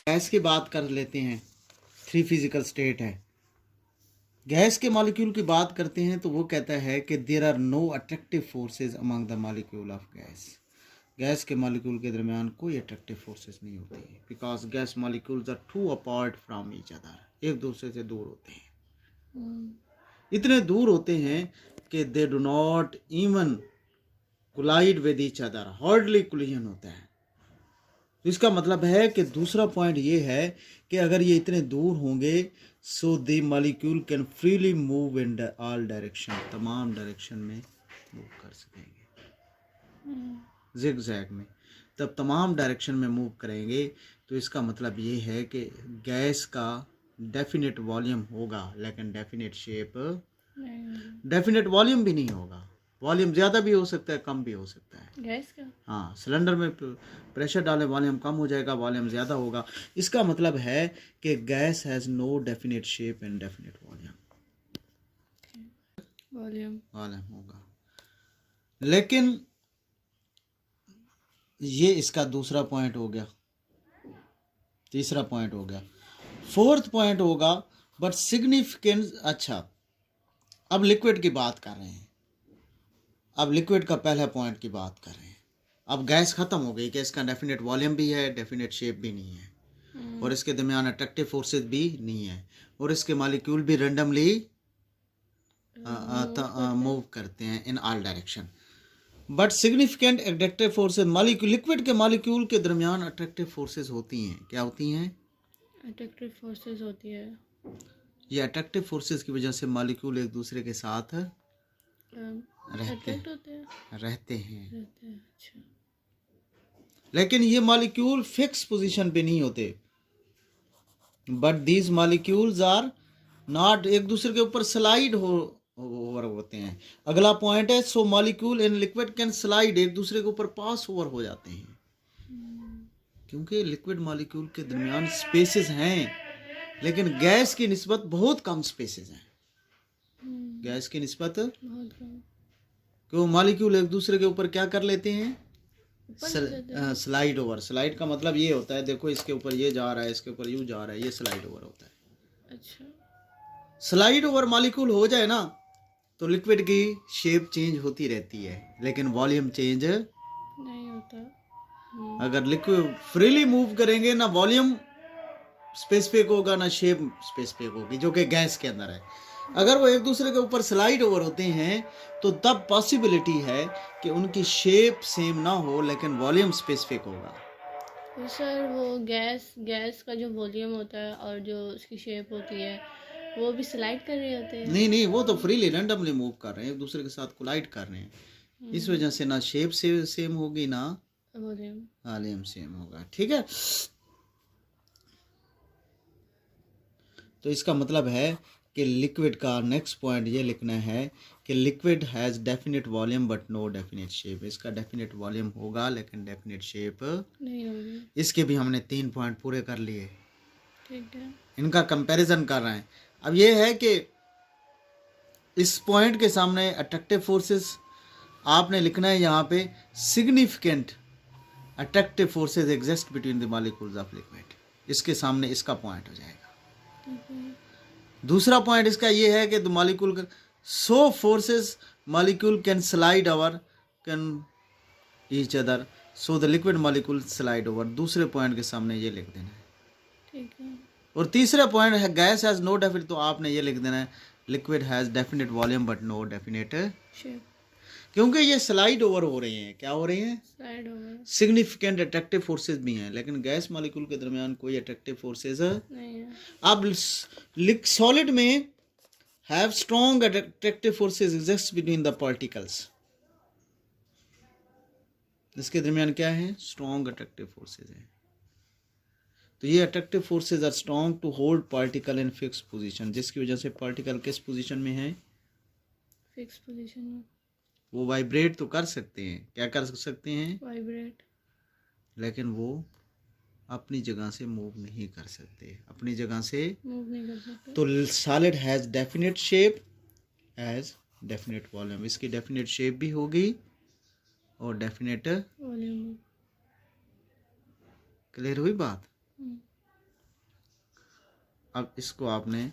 Gas की बात कर लेते हैं, 3 फिजिकल स्टेट है। गैस के मॉलिक्यूल की बात करते हैं तो वो कहता है कि there are no attractive forces among the molecule of gas. Gas के मॉलिक्यूल के दरमियान कोई अट्रैक्टिव फोर्सेस नहीं होती है, because gas molecules are too apart from each other, एक दूसरे से दूर होते हैं। इतने दूर होते हैं कि they do not even collide with each other, hardly collision होता है। तो इसका मतलब है कि दूसरा पॉइंट ये है कि अगर ये इतने दूर होंगे so the molecule can freely move in all direction, तमाम डायरेक्शन में मूव कर सकेंगे जिग जैग में। तब तमाम डायरेक्शन में मूव करेंगे तो इसका मतलब ये है कि गैस का डेफिनेट वॉल्यूम होगा लेकिन डेफिनेट शेप, डेफिनेट वॉल्यूम भी नहीं होगा। वॉल्यूम ज़्यादा भी हो सकता है, कम भी हो सकता है गैस का। हाँ, सिलेंडर में प्रेशर डालें, वॉल्यूम कम हो जाएगा, वॉल्यूम ज़्यादा होगा। इसका मतलब है कि gas has no definite shape and definite volume, volume होगा। लेकिन ये इसका दूसरा पॉइंट हो गया, तीसरा पॉइंट हो गया। फोर्थ पॉइंट होगा बट सिग्निफिकेंस। अच्छा, अब लिक्विड की बात कर रहे हैं, अब लिक्विड का पहला पॉइंट की बात कर रहे हैं। अब गैस ख़त्म हो गई कि इसका डेफिनेट वॉल्यूम भी है, डेफिनेट शेप भी नहीं है, और इसके दरमियान अट्रैक्टिव फोर्सेस भी नहीं है, और इसके मॉलिक्यूल भी रेंडमली मूव करते हैं in all direction. But significant attractive forces, molecule liquid के मॉलिक्यूल के दरमियान अट्रैक्टिव फोर्सेस होती हैं। क्या होती हैं? अट्रैक्टिव फोर्सेस होती है। ये अट्रैक्टिव फोर्सेस की वजह से मॉलिक्यूल एक दूसरे के साथ रहते हैं। अच्छा। लेकिन ये मॉलिक्यूल फिक्स पोजीशन पे नहीं होते, but these molecules are not, एक दूसरे के ऊपर स्लाइड ओवर होते हैं। अगला पॉइंट है so molecule in liquid can slide, एक दूसरे के ऊपर पास ओवर हो जाते हैं, क्योंकि लिक्विड मॉलिक्यूल के दरमियान स्पेसेस हैं लेकिन गैस की निस्बत बहुत कम स्पेसेस हैं, गैस की निस्बत बहुत कम। क्यों? मॉलिक्यूल एक दूसरे के ऊपर क्या कर लेते हैं? Slide over. स्लाइड का मतलब ये होता है, देखो इसके ऊपर ये जा रहा है, इसके ऊपर यूं जा रहा है, ये स्लाइड ओवर होता है। अच्छा। स्लाइड ओवर मॉलिक्यूल हो जाए ना तो लिक्विड की शेप चेंज होती रहती है लेकिन वॉल्यूम चेंज नहीं होता। अगर लिक्विड फ्रीली मूव करेंगे ना वॉल्यूम स्पेसिफिक होगा ना शेप स्पेसिफिक होगी, जो कि गैस के अंदर है। अगर वो एक दूसरे के ऊपर स्लाइड ओवर होते हैं तो तब पॉसिबिलिटी है कि उनकी शेप सेम ना हो लेकिन वॉल्यूम स्पेसिफिक होगा। तो सर वो गैस का जो वॉल्यूम होता है और जो उसकी शेप होती है वो भी स्लाइड कर रहे होते हैं? नहीं, वो तो फ्रीली रैंडमली मूव कर रहे हैं, एक दूसरे के साथ कोलाइड कर रहे हैं। इस वजह से ना शेप से सेम होगी ना वॉल्यूम सेम होगा। ठीक है, तो इसका मतलब है कि लिक्विड का नेक्स्ट पॉइंट ये लिखना है कि liquid has definite volume but no definite shape. इसका डेफिनेट वॉल्यूम होगा लेकिन डेफिनेट शेप नहीं होगी। इसके भी हमने 3 पॉइंट पूरे कर लिए। ठीक है, इनका कंपैरिजन कर रहे हैं। अब ये है कि इस पॉइंट के सामने अट्रैक्टिव फोर्सेस आपने लिखना है यहाँ पे significant attractive forces exist between the molecules of liquid. इसके सामने इसका पॉइंट हो जाएगा। दूसरा पॉइंट इसका ये है कि the molecule so forces molecule can slide over can each other so the liquid molecule slide over. दूसरे पॉइंट के सामने ये लिख देना है। ठीक है। और तीसरा पॉइंट है गैस हैज़ नो डेफिनेट, तो आपने ये लिख देना है liquid has definite volume but no definite shape, क्योंकि ये स्लाइड ओवर हो रही हैं। क्या हो रही हैं? Slide over. Significant attractive forces भी हैं लेकिन गैस मॉलिक्यूल के दरमियान कोई अट्रैक्टिव फोर्सेस नहीं है। अब सॉलिड में have strong attractive forces exist between the particles. इसके दरमियान क्या है? स्ट्रॉन्ग अट्रैक्टिव फोर्सेस हैं। तो ये attractive forces are strong to hold particle in fix position, जिसकी वजह से पार्टिकल किस पोजीशन में है? फिक्स पोजीशन में। वो वाइब्रेट तो कर सकते हैं, क्या कर सकते हैं? वाइब्रेट। लेकिन वो अपनी जगह से मूव नहीं कर सकते, अपनी जगह से मूव नहीं कर सकते। तो solid has definite shape has definite volume. इसकी डेफिनेट शेप भी होगी और डेफिनेट वॉल्यूम। क्लियर हुई बात? अब इसको आपने